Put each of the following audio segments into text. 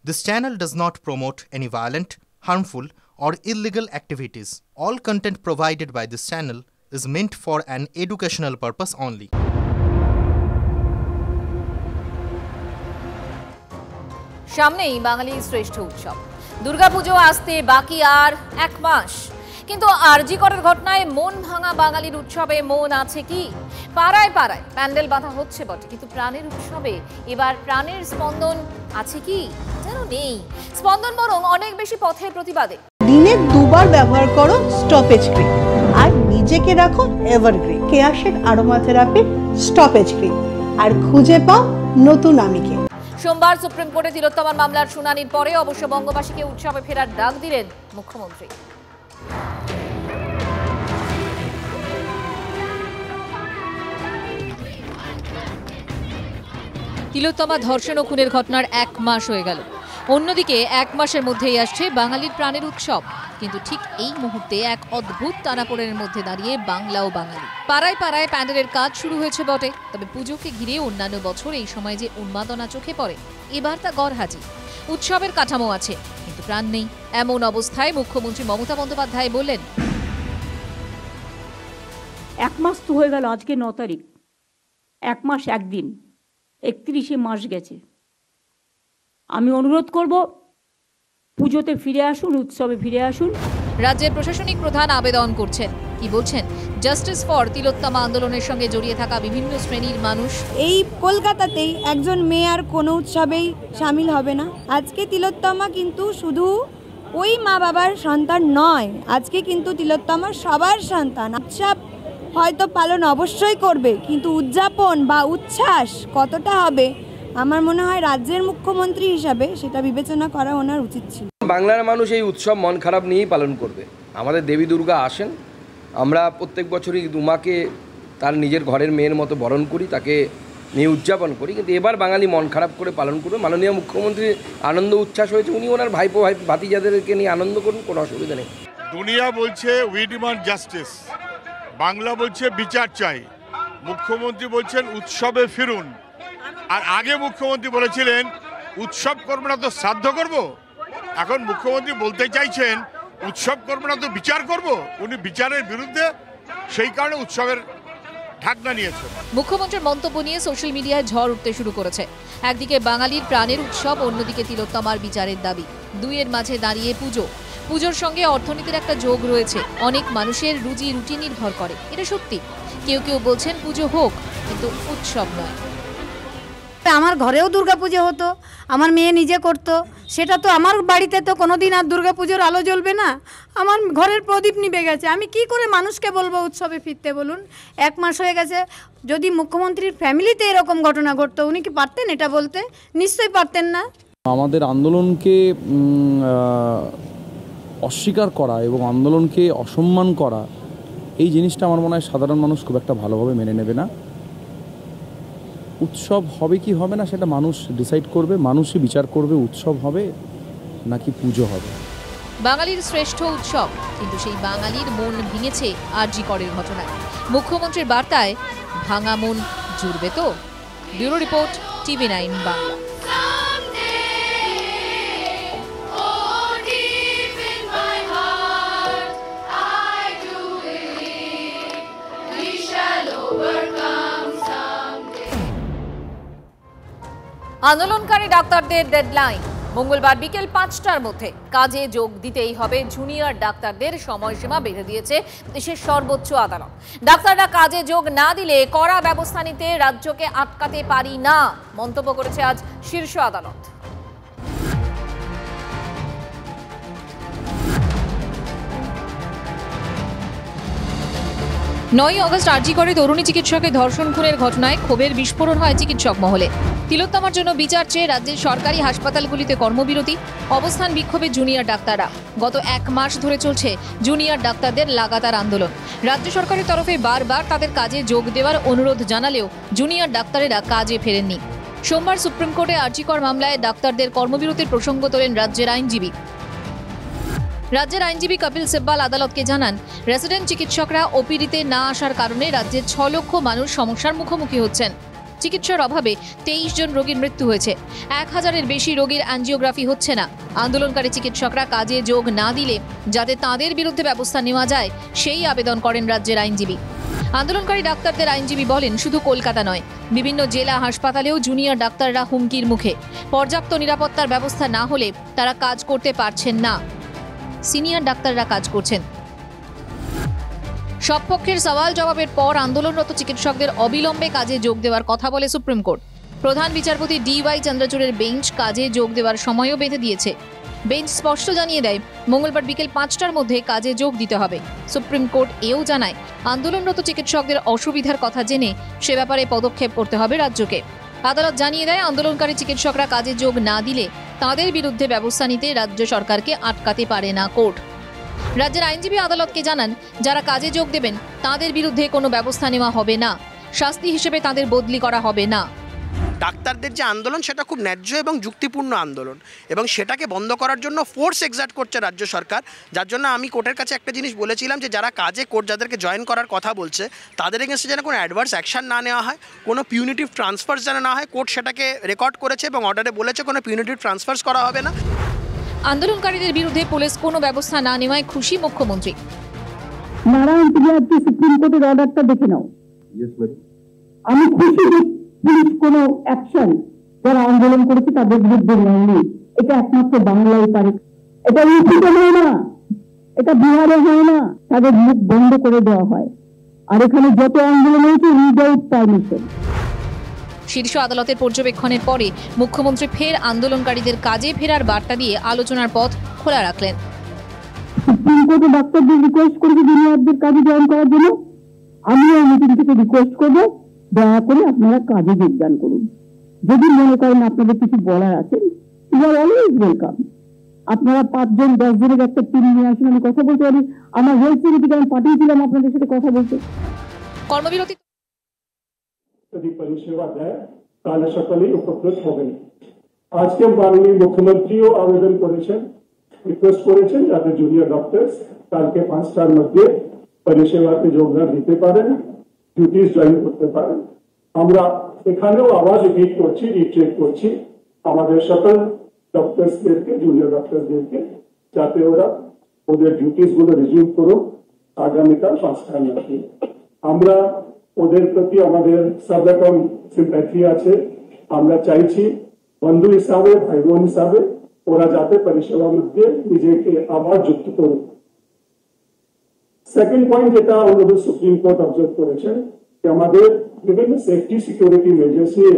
This channel does not promote any violent, harmful, or illegal activities. All content provided by this channel is meant for an educational purpose only. সামনেই বাঙালির শ্রেষ্ঠ উৎসব দুর্গাপুজো আসতে বাকি আর এক মাস, কিন্তু আরজি করের ঘটনায় মন ভাঙা বাঙালির উৎসবে মন আছে কি? পাড়ায় পাড়ায় প্যান্ডেল বাঁধা হচ্ছে বটে, কিন্তু প্রাণের উৎসবে এবার প্রাণের স্পন্দন আছে কি? যেন নেই। স্পন্দন বরং অনেক বেশি পথের প্রতিবাদে। দিনে দুবার ব্যবহার করো স্টপেজ ক্রিম আর নিজেকে রাখো evergreen Keya Seth aromatherapy stoppage cream আর খুঁজে পাও নতুন আমিকে। সোমবার সুপ্রিম কোর্টে তিলোত্তমার মামলার শুনানির পরে অবশ্য বঙ্গবাসীকে উৎসবে ফেরার ডাক দিলেন মুখ্যমন্ত্রী। তিলোত্তমা ধর্ষণ ও খুনের ঘটনার এক মাস হয়ে গেল। অন্যদিকে এক মাসের মধ্যেই আসছে বাঙালির প্রাণের উৎসব, কিন্তু ঠিক এই মুহূর্তে এক অদ্ভুত টানাপোড়েনের মধ্যে দাঁড়িয়ে বাংলা ও বাঙালি। পাড়ায় পাড়ায় প্যান্ডেলের কাজ শুরু হয়েছে বটে, তবে পুজোকে ঘিরে অন্যান্য বছর এই সময় যে উন্মাদনা চোখে পড়ে, এবার তা গড়হাজি। উৎসবের কাঠামো আছে কিন্তু প্রাণ নেই। এমন অবস্থায় মুখ্যমন্ত্রী মমতা বন্দ্যোপাধ্যায় বললেন, এক মাস তো হয়ে গেল, আজকে 9 তারিখ, এক মাস একদিন, 31শে মাস গেছে। আমি অনুরোধ করব পুজোতে ফিরে আসুন, উৎসবে ফিরে আসুন। রাজ্যের প্রশাসনিক প্রধান আবেদন করছেন, কি বলছেন? জাস্টিস ফর তিলোত্তমা আন্দোলনের সঙ্গে জড়িয়ে থাকা বিভিন্ন শ্রেণীর মানুষ। এই কলকাতাতেই একজন মেয়ে আর কোনো উৎসবেই সামিল হবে না। আজকে তিলোত্তমা কিন্তু শুধু ওই মা বাবার সন্তান নয়, আজকে কিন্তু তিলোত্তমা সবার সন্তান। উৎসব হয়তো পালন অবশ্যই করবে, কিন্তু উদযাপন বা উচ্ছ্বাস কতটা হবে আমার মনে হয় রাজ্যের মুখ্যমন্ত্রী হিসাবে সেটা বিবেচনা করা ওনার উচিত ছিল। বাংলার মানুষ এই উৎসব মন খারাপ নিয়েই পালন করবে। আমাদের দেবী দুর্গা আসেন, আমরা প্রত্যেক বছরই দুমাকে তার নিজের ঘরের মেয়ের মতো বরণ করি, তাকে নিয়ে উদযাপন করি, কিন্তু এবার বাঙালি মন খারাপ করে পালন করবে। মাননীয় মুখ্যমন্ত্রীর আনন্দ উচ্ছ্বাস হয়েছে, উনি ওনার ভাইপো ভাতিজাদেরকে নিয়ে আনন্দ করুন, কোনো অসুবিধা নেই। দুনিয়া বলছে উই ডিমান্ড জাস্টিস, বাংলা বলছে বিচার চাই, মুখ্যমন্ত্রী বলছেন উৎসবে ফিরুন। আর আগে মুখ্যমন্ত্রী বলেছিলেন উৎসব করবো না তো শ্রাদ্ধ করব। এখন মুখ্যমন্ত্রী বলতে চাইছেন উৎসব করবো না তো বিচার করব। উনি বিচারের বিরুদ্ধে, সেই কারণে উৎসবের ঢাকনা নিয়েছেন। মুখ্যমন্ত্রীর মন্তব্য নিয়ে সোশ্যাল মিডিয়ায় ঝড় উঠতে শুরু করেছে। একদিকে বাঙালির প্রাণের উৎসব, অন্যদিকে তিলোত্তমার বিচারের দাবি। দুইয়ের মাঝে দাঁড়িয়ে পুজোর সঙ্গে অর্থনীতির একটা যোগ রয়েছে। অনেক মানুষের রুজি রুটি নির্ভর করে, এটা সত্যি। কেউ কেউ বলছেন পুজো হোক, কিন্তু উৎসব নয়। আমার ঘরেও দুর্গাপুজো হতো, আমার মেয়ে নিজে করতো, সেটা তো আমার বাড়িতে তো কোনোদিন আর দুর্গাপুজোর আলো জ্বলবে না। আমার ঘরের প্রদীপ নিভে গেছে, আমি কি করে মানুষকে বলবো উৎসবে ফিরতে বলুন? এক মাস হয়ে গেছে। যদি মুখ্যমন্ত্রীর ফ্যামিলিতে এরকম ঘটনা ঘটতো, উনি কি পারতেন এটা বলতে? নিশ্চয়ই পারতেন না। আমাদের আন্দোলনকে অস্বীকার করা এবং আন্দোলনকে অসম্মান করা, এই জিনিসটা আমার মনে হয় সাধারণ মানুষ খুব একটা ভালোভাবে মেনে নেবে না। উৎসব হবে কি হবে না সেটা মানুষ ডিসাইড করবে, মানুষই বিচার করবে উৎসব হবে নাকি পুজো হবে। বাঙালির শ্রেষ্ঠ উৎসব, কিন্তু সেই বাঙালির মন ভেঙেছে আরজি করের ঘটনায়। মুখ্যমন্ত্রীর বার্তায় ভাঙা মন জুড়বে তো? Bureau report, TV9 Bangla. আন্দোলনকারী ডাক্তারদের ডেডলাইন মঙ্গলবার বিকেল 5টার মধ্যে কাজে যোগ দিতেই হবে জুনিয়র ডাক্তারদের। সময়সীমা বেঁধে দিয়েছে দেশের সর্বোচ্চ আদালত। ডাক্তাররা কাজে যোগ না দিলে কড়া ব্যবস্থা নিতে রাজ্যকে আটকাতে পারি না, মন্তব্য করেছে আজ শীর্ষ আদালত। 9ই অগস্ট আরজি করে তরুণী চিকিৎসকের ধর্ষণ খুনের ঘটনায় ক্ষোভের বিস্ফোরণ হয় চিকিৎসক মহলে। তিলোত্তমার জন্য বিচার চেয়ে রাজ্যের সরকারি হাসপাতালগুলিতে কর্মবিরতি, অবস্থান বিক্ষোভে জুনিয়র ডাক্তাররা। গত এক মাস ধরে চলছে জুনিয়র ডাক্তারদের লাগাতার আন্দোলন। রাজ্য সরকারের তরফে বারবার তাদের কাজে যোগ দেওয়ার অনুরোধ জানালেও জুনিয়র ডাক্তারেরা কাজে ফেরেননি। সোমবার সুপ্রিম কোর্টে আরজি কর মামলায় ডাক্তারদের কর্মবিরতির প্রসঙ্গ তোলেন রাজ্যের আইনজীবী কপিল সিব্বাল আদালতকে জানান, রেসিডেন্ট চিকিৎসকরা ওপিডিতে না আসার কারণে রাজ্যের 6 লক্ষ মানুষ সমস্যার মুখোমুখি হচ্ছেন। চিকিৎসার অভাবে 23 জন রোগীর মৃত্যু হয়েছে। 1000-এর বেশি রোগীর অ্যাঞ্জিওগ্রাফি হচ্ছে না। আন্দোলনকারী চিকিৎসকরা কাজে যোগ না দিলে যাতে তাদের বিরুদ্ধে ব্যবস্থা নেওয়া যায় সেই আবেদন করেন রাজ্যের আইনজীবী। আন্দোলনকারী ডাক্তারদের আইনজীবী বলেন, শুধু কলকাতা নয়, বিভিন্ন জেলা হাসপাতালেও জুনিয়র ডাক্তাররা হুমকির মুখে। পর্যাপ্ত নিরাপত্তার ব্যবস্থা না হলে তারা কাজ করতে পারছেন না। সিনিয়র ডাক্তাররা কাজ করছেন। সব পক্ষের সওয়াল জবাবের পর আন্দোলনরত চিকিৎসকদের অবিলম্বে কাজে যোগ দেওয়ার কথা বলে সুপ্রিম কোর্ট। প্রধান বিচারপতি DY চন্দ্রচূড়ের বেঞ্চ কাজে যোগ দেওয়ার সময়ও বেঁধে দিয়েছে। বেঞ্চ স্পষ্ট জানিয়ে দেয়, মঙ্গলবার বিকেল 5টার মধ্যে কাজে যোগ দিতে হবে। সুপ্রিম কোর্ট এও জানায়, আন্দোলনরত চিকিৎসকদের অসুবিধার কথা জেনে সে ব্যাপারে পদক্ষেপ করতে হবে রাজ্যকে। আদালত জানিয়ে দেয়, আন্দোলনকারী চিকিৎসকরা কাজে যোগ না দিলে তাদের বিরুদ্ধে ব্যবস্থা নিতে রাজ্য সরকারকে আটকাতে পারে না কোর্ট। রাজ্যের আইনজীবী আদালতকে জানান, যারা কাজে যোগ দেবেন তাদের বিরুদ্ধে কোনো ব্যবস্থা নেওয়া হবে না, শাস্তি হিসেবে তাদের বদলি করা হবে না। ডাক্তারদের যে আন্দোলন সেটা খুব ন্যায্য এবং যুক্তিপূর্ণ আন্দোলন, এবং সেটাকে বন্ধ করার জন্য ফোর্স এক্সার্ট করছে রাজ্য সরকার। যার জন্য আমি কোর্টের কাছে একটা জিনিস বলেছিলাম যে যারা কাজে কোর্ট যাদেরকে জয়েন করার কথা বলছে তাদের এগেন্স্টে যেন কোনো অ্যাডভার্স অ্যাকশন না নেওয়া হয়, কোনো পিউনিটিভ ট্রান্সফার্স যেন না হয়। কোর্ট সেটাকে রেকর্ড করেছে এবং অর্ডারে বলেছে কোনো পিউনিটিভ ট্রান্সফার্স করা হবে না। আন্দোলনকারীদের বিরুদ্ধে পুলিশ কোনো ব্যবস্থা না নেওয়ায় খুশি মুখ্যমন্ত্রী। নারায়ণ, তুমি আজকে সুপ্রিম কোর্টের অর্ডারটা দেখে নাও। আমি খুশি পুলিশ কোনো অ্যাকশন যারা আন্দোলন করেছে তাদের বিরুদ্ধে নেয়নি। এটা একমাত্র বাংলায় পারে। এটা ইউপিতে হয় না, এটা বিহারে হয় না, তাদের মুখ বন্ধ করে দেওয়া হয়। আর এখানে যত আন্দোলন হয়েছে উইদাউট পারমিশন। শীর্ষ আদালতের পর্যবেক্ষণের পরে মুখ্যমন্ত্রী ফের আন্দোলনকারীদের কাজে ফেরার বার্তা দিয়ে আলোচনার পথ খোলা রাখলেন। সুপ্রিম কোর্টে ডাক্তারদের রিকোয়েস্ট করেছে জুনিয়রদের কাজে জয়েন করার জন্য। আমিও এই মিটিং থেকে রিকোয়েস্ট করবো, দয়া করে আপনারা কাজে যোগদান করুন। যদি মনে করেন আপনাদের কিছু বলার আছে, ইউ আর অলওয়েজ ওয়েলকাম। আপনারা 5 জন 10 জনের একটা টিম নিয়ে আসুন, আমি কথা বলতে পারি। আমার হেলথ সেক্রেটারিকে আমি পাঠিয়েছিলাম আপনাদের সাথে কথা বলতে। কর্মবিরতি যদি পরিষেবা দেয় তাহলে সকলেই উপকৃত হবেন। আজকে মাননীয় মুখ্যমন্ত্রীও আবেদন করেছেন, রিকোয়েস্ট করেছেন যাতে জুনিয়র ডক্টরস কালকে 5টার মধ্যে পরিষেবাতে যোগদান দিতে পারেন, ডিউটিস জয়েন করতে পারেন। আমরা এখানেও আবার রিট্রিট করছি আমাদের সকল ডক্টরসদেরকে, জুনিয়র ডক্টরসদেরকে, যাতে ওরা ওদের ডিউটিস গুলো রিজিউম করুক আগামীকাল 5টার মধ্যে। আমরা ওদের প্রতি আমাদের সব রকম সিম্প্যাথি আছে। আমরা চাইছি বন্ধু হিসাবে, ভাই বোন হিসাবে ওরা যাতে পরিষেবার মধ্যে নিজেকে আবার যুক্ত করুক। সেকেন্ড পয়েন্ট যেটা অনারেবল সুপ্রিম কোর্ট অবজার্ভ করেছেন যে আমাদের বিভিন্ন সেফটি সিকিউরিটি মেজার্স নিয়ে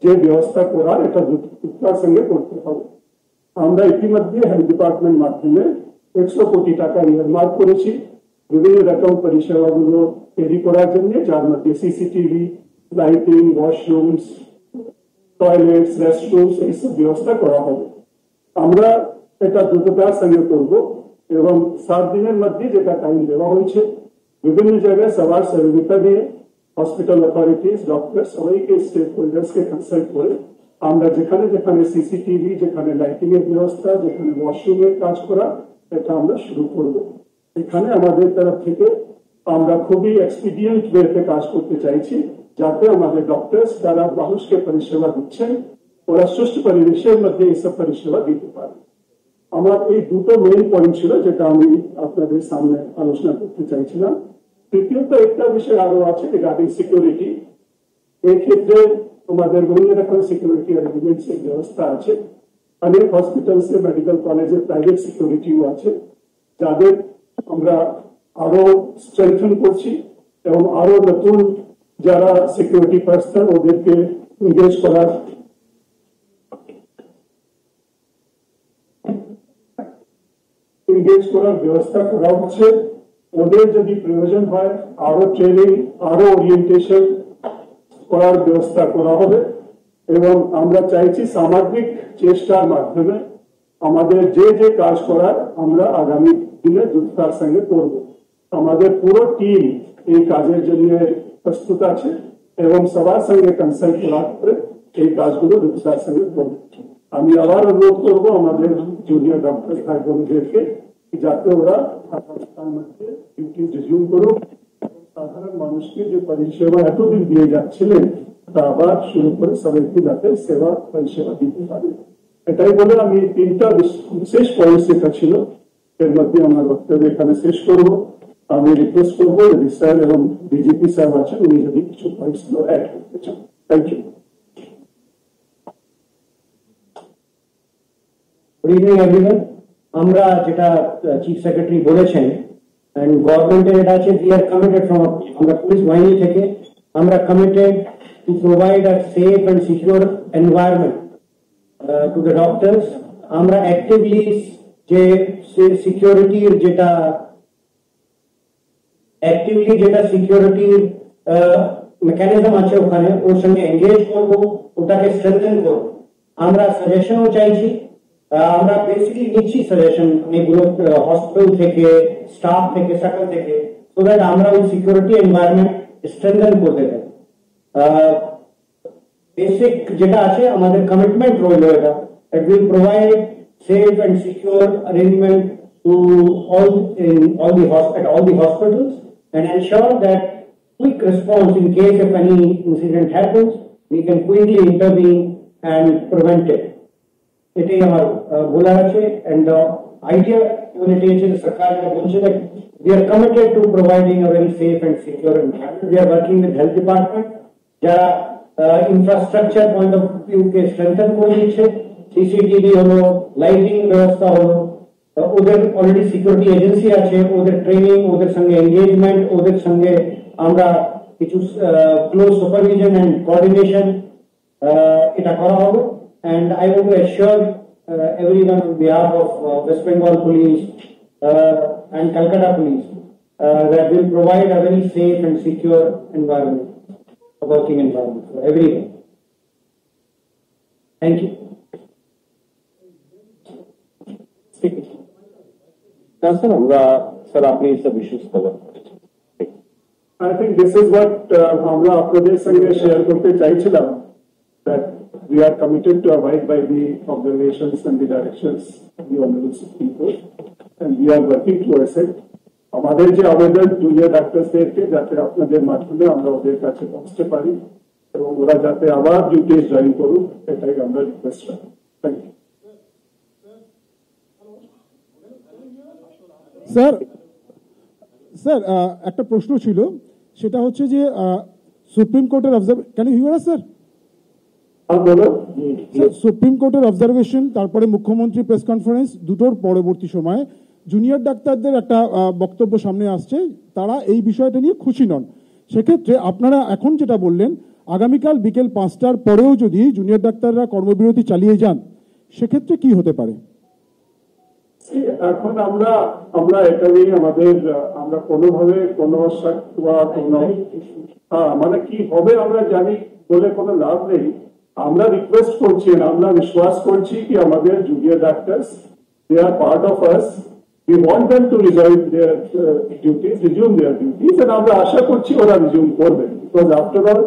যে ব্যবস্থা করার এটা দ্রুততার সঙ্গে করতে হবে। আমরা ইতিমধ্যে হেলথ ডিপার্টমেন্ট মাধ্যমে 100 কোটি টাকা নির্মাণ করেছি বিভিন্ন রকম পরিষেবাগুলো তৈরি করার জন্য, যার মধ্যে সিসিটিভি, লাইটিং, ওয়াশরুমস, টয়লেটস, রেস্টরুমস এইসব ব্যবস্থা করা হবে। আমরা এটা দ্রুততার সঙ্গে করব এবং 7 দিনের মধ্যে যেটা টাইম দেওয়া হয়েছে বিভিন্ন জায়গায় সবার সহযোগিতা দিয়ে হসপিটাল অথরিটিজ, ডক্টর সবাইকে, স্টেক হোল্ডার্সকে কনসাল্ট করে আমরা যেখানে যেখানে সিসিটিভি, যেখানে লাইটিং এর ব্যবস্থা, যেখানে ওয়াশরুমের কাজ করা, এটা আমরা শুরু করব। এখানে আমাদের তরফ থেকে আমরা খুবই এক্সপিডিয়েন্ট ওয়েতে কাজ করতে চাইছি, যাতে আমাদের ডক্টরস যারা মানুষকে পরিষেবা দিচ্ছেন ওরা সুষ্ঠু পরিবেশের মধ্যে এইসব পরিষেবা দিতে পারে। আমার এই দুটো মেইন পয়েন্ট ছিল যেটা আমি আপনাদের সামনে আলোচনা করতে চাইছিলাম। তৃতীয়ত একটা বিষয় আরো আছে রিগার্ডিং সিকিউরিটি। এই ক্ষেত্রে আমাদের বিভিন্ন রকম সিকিউরিটি অ্যারেঞ্জমেন্টস এর ব্যবস্থা আছে। অনেক হসপিটালসে, মেডিকেল কলেজে প্রাইভেট সিকিউরিটিও আছে, যাদের আমরা আরো স্ট্রেংথেন করছি এবং আরো নতুন যারা সিকিউরিটি পার্সন ওদেরকে এনগেজ করার ব্যবস্থা করা হচ্ছে। ওদের যদি প্রয়োজন হয় আরো ট্রেনিং, আরো ওরিয়েন্টেশন করার ব্যবস্থা করা হবে এবং আমরা চাইছি সামাজিক চেষ্টার মাধ্যমে আমাদের যে যে কাজ করার আমরা আগামী দিনে দ্রুততার সঙ্গে করব। আমাদের পুরো টিম এই কাজের জন্য প্রস্তুত আছে এবং সবার সঙ্গে কনসাল্ট করার পরে এই কাজগুলো দ্রুততার সঙ্গে করব। আমি আবার অনুরোধ করব আমাদের জুনিয়র ডক্টর ভাই বোনদেরকে যাতে ওরা ডিউটি রিজিউম করুক। সাধারণ মানুষকে যে পরিষেবা এতদিন দিয়ে যাচ্ছিলেন আবার শুরু করে সবাইকে যাতে সেবা পরিষেবা দিতে পারে। এটাই বলে আমি তিনটা বিশেষ পয়েন্ট যেটা ছিল এর মধ্যে আমার বক্তব্য এখানে শেষ করবো। আমি রিকোয়েস্ট করবো যদি স্যার এবং ডিজিপি সাহেব আছেন উনি যদি কিছু পয়েন্টস অ্যাড করতে চান। Thank you. Good evening everyone. আমরা যেটা চিফ সেক্রেটারি বলেছেন এন্ড গভর্নমেন্টের এটা আছে উই আর কমিটেড ফ্রম আমরা পুলিশ বাহিনী থেকে আমরা committed to provide a safe and secure environment to the doctors. আমরা অ্যাক্টিভলি যে সিকিউরিটির যেটা সিকিউরিটির মেকানিজম আছে ওখানে ওর সঙ্গে এঙ্গেজ করবো, ওটাকে স্ট্রেংথেন করবো। আমরা সাজেশনও চাইছি, আমরা বেসিক্যালি নিচ্ছি সাজেশন অনেকগুলো হসপিটাল থেকে, স্টাফ থেকে, সকল থেকে, সো দ্যাট আমরা ওই সিকিউরিটি এনভায়রনমেন্ট স্ট্রেংথেন করতে পারি। বেসিক যেটা আছে আমাদের কমিটমেন্ট রইল এটা, that will provide safe and secure arrangement to all the hospitals and ensure that quick response in case if any incident happens, we can quickly intervene and prevent it. এটাই আমার বলার আছে। and the idea when it is সরকার বলছে that we are committed to providing a very safe and secure environment. We are working with health department যারা infrastructure point of view K strengthen করে দিচ্ছে, CCTV হলো, lighting ব্যবস্থা হলো, ওদের already security agency আছে, ওদের ট্রেনিং, ওদের সঙ্গে এনগেজমেন্ট, ওদের সঙ্গে আমরা কিছু ক্লোজ সুপারভিশন এন্ড কোঅর্ডিনেশন এটা করা হবে। and I want to assure everyone on behalf of West Bengal Police and Calcutta Police that will provide a very safe and secure environment, a working environment for everyone. Thank you. Sir, আপনি সব issues cover করেছেন। I think this is what আমরা আপনাদের সঙ্গে share করতে চাইছিলাম, that we are committed to abide by the observations and the directions of the Honorable Supreme Court and we are working towards it. আমাদের যে আবেদন junior ডাক্তারদেরকে যাতে আপনাদের মাধ্যমে আমরা ওদের কাছে পৌঁছতে পারি এবং ওরা যাতে আবার ডিউটিস জয়েন করুক এটাই আমরা রিকোয়েস্ট করি। Thank you. স্যার একটা প্রশ্ন ছিল, সেটা হচ্ছে যে সুপ্রিম কোর্টের স্যার সুপ্রিম কোর্টের অবজারভেশন, তারপরে মুখ্যমন্ত্রী প্রেস কনফারেন্স, দুটোর পরবর্তী সময়ে জুনিয়র ডাক্তারদের একটা বক্তব্য সামনে আসছে, তারা এই বিষয়টা নিয়ে খুশি নন। সেক্ষেত্রে আপনারা এখন যেটা বললেন, আগামীকাল বিকেল 5টার পরেও যদি জুনিয়র ডাক্তাররা কর্মবিরতি চালিয়ে যান সেক্ষেত্রে কি হতে পারে? এখন আমরা এটা নিয়ে আমরা কোনোভাবে কোনো মানে কি হবে আমরা জানি বলে কোনো লাভ নেই। আমরা রিকোয়েস্ট করছি, আমরা বিশ্বাস করছি কি আমাদের junior doctors they are part of us, we want them to resume their duties and আমরা আশা করছি ওরা রিজিউম করবে, because after all